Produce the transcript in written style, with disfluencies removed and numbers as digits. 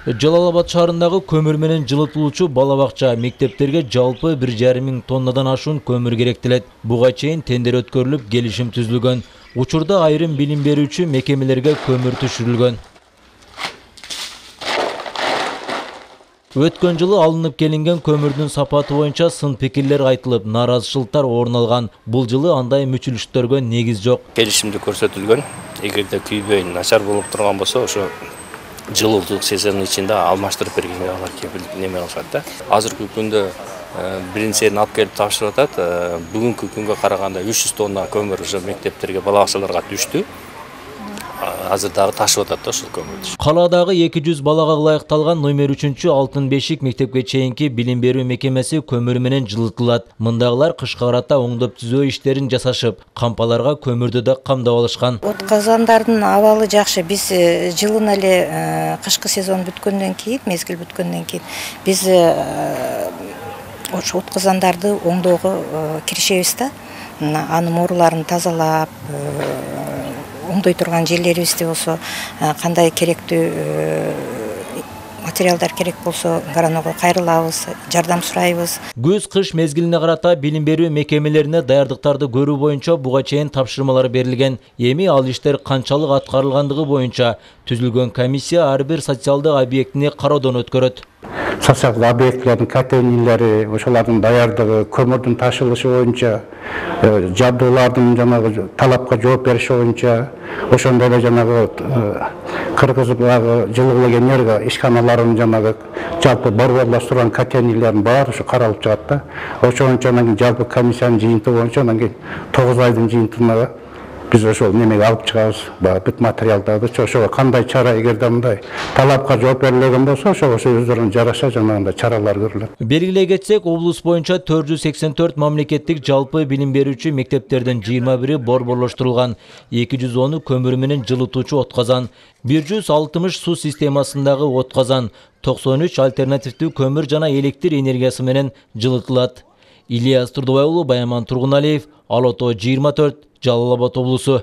Жалал Абад шаарындагы көмүр менен жылытылуучу бала бакча мектептерге жалпы 1,5 миң тоннадан ашуун көмүр керектелет. Буга чейин тендер өткөрүлүп, келишим түзүлгөн. Учурда айрым билим берүүчү мекемелерге көмүр түшүрүлгөн. Өткөн жылы алынып келинген көмүрдүн сапаты боюнча сын пикирлер айтылып, нааразычылыктар орун алган. Бул жылы андай мүчүлүштөргө негиз жок. Келишимде көрсөтүлгөн, эгерде күйбөй начар болуп турган болсо, ошо жылуулук сезонунун ичинде алмаштырып бергенге алар кепилдик неме кылышат да. Азыркы күндө биринчисин алып келип тапшырып атат. Бүгүнкү күнгө караганда 300 тонна көмүр ошо мектептерге, бала бакчаларга түштү. Азыр дагы ташып атат да ошол көмүрдү. Каладагы 200 балага ылайыкталган номер 3 Алтын Бешик мектепке чейинки билим берүү мекемеси көмүр менен жылытылат. Мындагылар кышка карата оңдоп түзөө иштерин жасашып, кампаларга көмүрдү да камдап алышкан. Отказандардын абалы жакшы. Биз жылына эле кышкы сезон бүткөндөн кийин, мезгил бүткөндөн кийин биз ошо отказандарды оңдоого киришебиз да. Анын мурларын тазалап, оңдой турган жерлерибизде болсо, кандай керектүү материалдар керек болсо, гараного кайрылабыз, жардам сурайбыз. Көз-кыш мезгилине карата билим берүү мекемелерине даярдыктарды көрүү боюнча буга чейин тапшырмалар берилген. Эми ал иштер канчалык аткарылгандыгы боюнча түзүлгөн комиссия ар бир социалдык объектини кароодон өткөрөт. Социалдык объектилердин категориялары, ошолордун даярдыгы, көмүрдүн ташылышы боюнча, жабдуулардын жанагы талапка жооп бериши боюнча, ошондой эле жанагы кыргызбагы жылуулук энергия ишканаларынын жанагы жалпы борборлоштурган категориялардын баары ушу каралып чыгат да. Ошон боюнча анан жалпы комиссиянын жыйынтыгы боюнча анан кийин 9 айдын жыйынтыгына биз ошол немеге алып чыгабыз, бүт материалдарды, ошого кандай чара эгерде мындай талапка жооп берилген болсо, ошо өздөрүнүн жараша жанагындай чаралар көрүлөт. Белгилей кетсек, облус боюнча 484 мамлекеттик жалпы билим берүүчү мектептерден 21 борборлоштурулган, 210 көмүр менен жылытуучу отказан, 160 суу системасындагы отказан, 93 альтернативдүү көмүр жана электр энергиясы менен жылытылат. Ильяс Турдубай уулу, Баяман Тургуналиев, Ало То 24, Жалал Абад облусу.